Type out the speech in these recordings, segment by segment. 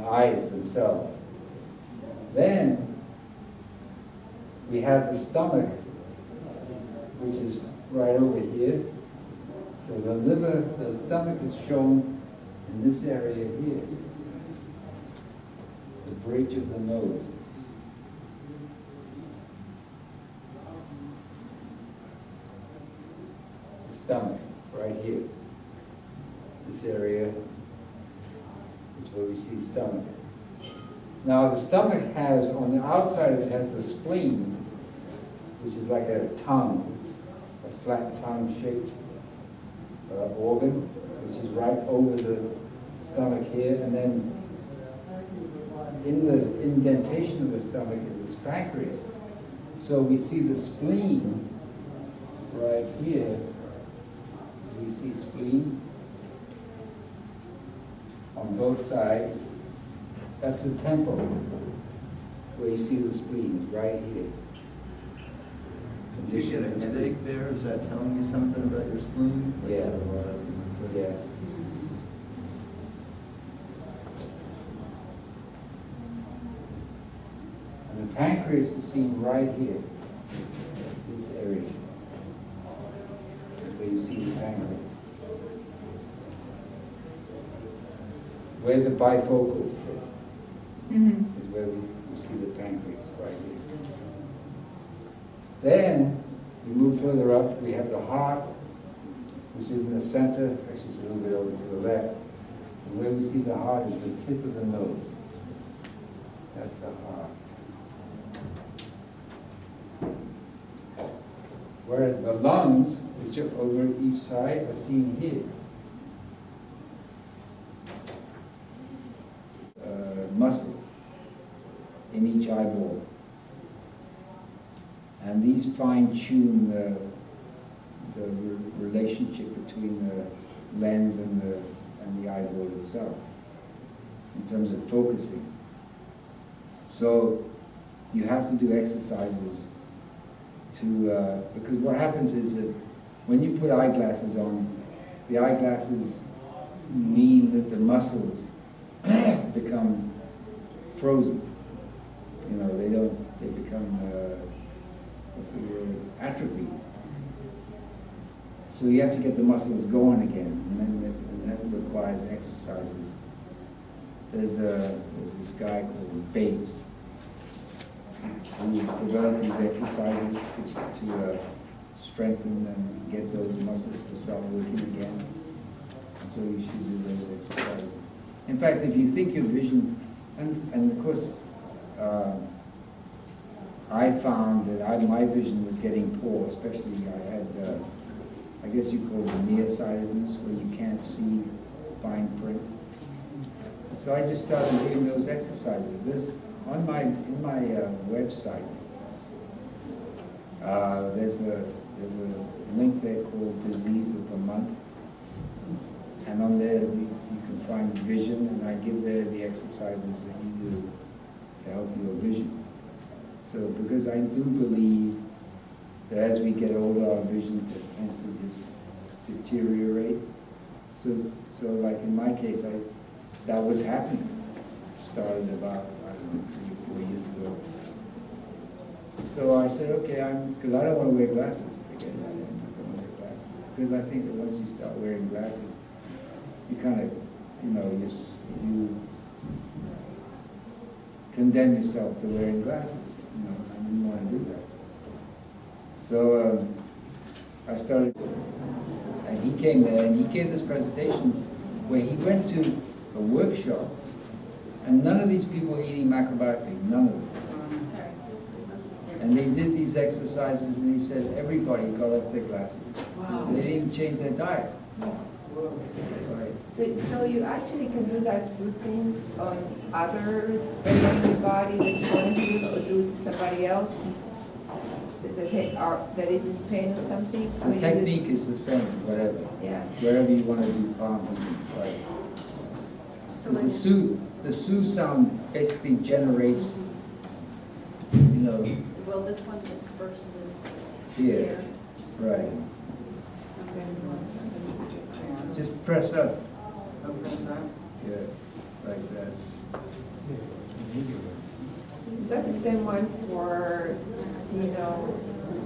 eyes themselves. Then we have the stomach, which is right over here. So the stomach is shown in this area here, the bridge of the nose. The stomach, right here. This area is where we see stomach. Now the stomach has, on the outside of it has the spleen, which is like a tongue. It's a flat tongue-shaped organ, which is right over the stomach here, and then in the indentation of the stomach is this pancreas. So we see the spleen right here. We see spleen on both sides. That's the temple where you see the spleen, right here. Did you get a headache there? Is that telling you something about your spleen? Yeah. Yeah. And the pancreas is seen right here, this area. That's where you see the pancreas. Where the bifocals sit is where we see the pancreas, right here. Then, we move further up, we have the heart, which is in the center, actually it's a little bit over to the left. And where we see the heart is the tip of the nose. That's the heart. Whereas the lungs, which are over each side, are seen here. Muscles in each eyeball. And these fine-tune the relationship between the lens and the eyeball itself in terms of focusing. So you have to do exercises to, because what happens is that when you put eyeglasses on, the eyeglasses mean that the muscles become frozen. You know, they become, what's the word, atrophy. So you have to get the muscles going again, and that requires exercises. There's this guy called Bates who developed these exercises to strengthen and get those muscles to start working again. And so you should do those exercises. In fact, if you think your vision, and of course, I found that my vision was getting poor, especially I had, I guess you call it nearsightedness, where you can't see fine print. So I just started doing those exercises. This in my website. There's a link there called Disease of the Month, and on there you can find vision, and I give there the exercises that you do to help your vision. So because I do believe that as we get older, our vision tends to deteriorate. So like in my case, that was happening. Started about, I don't know, 3 or 4 years ago. So I said, okay, because I don't want to wear glasses again. I'm not going to wear glasses. Because I think that once you start wearing glasses, you kind of, you condemn yourself to wearing glasses. I didn't want to do that. So I started, and he came there and he gave this presentation where he went to a workshop, and none of these people were eating macrobiotic, none of them. And they did these exercises, and he said everybody got off their glasses. Wow. They didn't even change their diet. Right. So you actually can do that through things on others areas of your body that you want to do, or do to somebody else that is in pain or something? The technique is the same, whatever. Yeah. Wherever you want to do palm healing, right? Because the soothe sound basically generates, Well, this one that's first is here. Right. Just press up. Press up. Yeah. like that. Is that the same one for,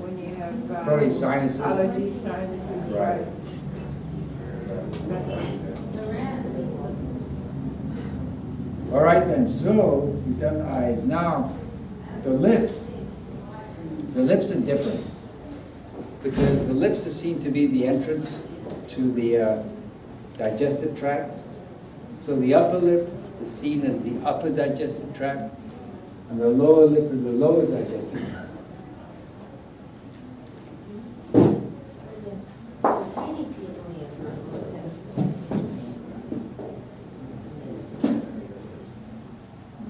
when you have Probably sinuses. allergy, sinuses, right? Right. That's All right then, so we've done eyes. Now, the lips. The lips are different because the lips are seen to be the entrance to the digestive tract. So the upper lip is seen as the upper digestive tract, and the lower lip is the lower digestive tract.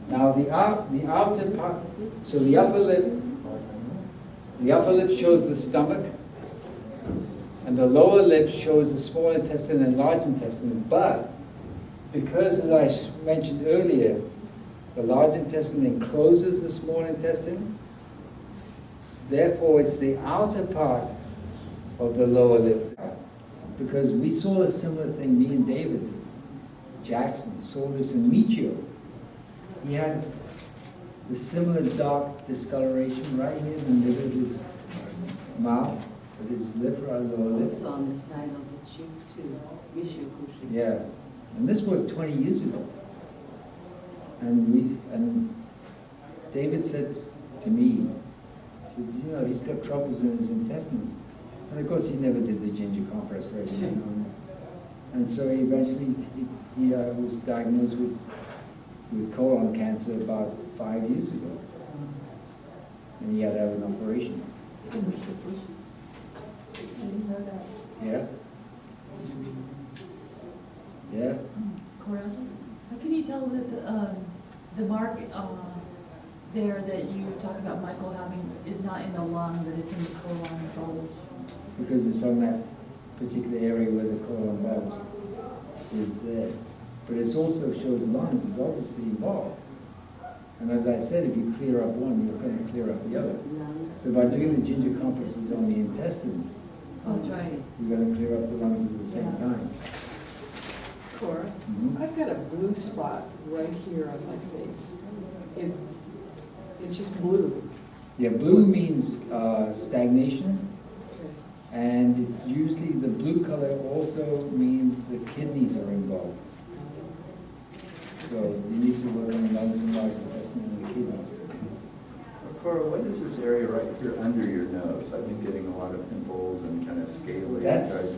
Now the outer part, so the upper lip shows the stomach, and the lower lip shows the small intestine and large intestine. But because, as I mentioned earlier, the large intestine encloses the small intestine, therefore it's the outer part of the lower lip. Because we saw a similar thing, me and David Jackson saw this in Michio. He had the similar dark discoloration right here in the middle of his mouth, with his lip, or lower lip. Also on the side of the cheek too, Vishukushi. Yeah, and this was 20 years ago. And David said to me, he said, he's got troubles in his intestines. And of course, he never did the ginger compress right. And so he eventually he was diagnosed with colon cancer about 5 years ago. And he had to have an operation. Yeah? Yeah? Cora, how can you tell that the mark there that you talk about Michael having is not in the lung, that it's in the colon bulge? Because it's on that particular area where the colon bulge is there. But it also shows lungs is obviously involved. And as I said, if you clear up one, you're going to clear up the other. So by doing the ginger compresses on the intestines, Oh, that's right. you're going to clear up the lungs at the same time. Cora, Mhm. I've got a blue spot right here on my face. It's just blue. Yeah, blue means stagnation, and it's usually the blue color also means the kidneys are involved. So you need to work on the lungs and large intestine and the kidneys. Cora, what is this area right here under your nose? I've been getting a lot of pimples and kind of scaly. That's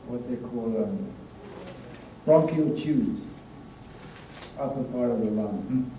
what they call bronchial tubes, upper part of the lung.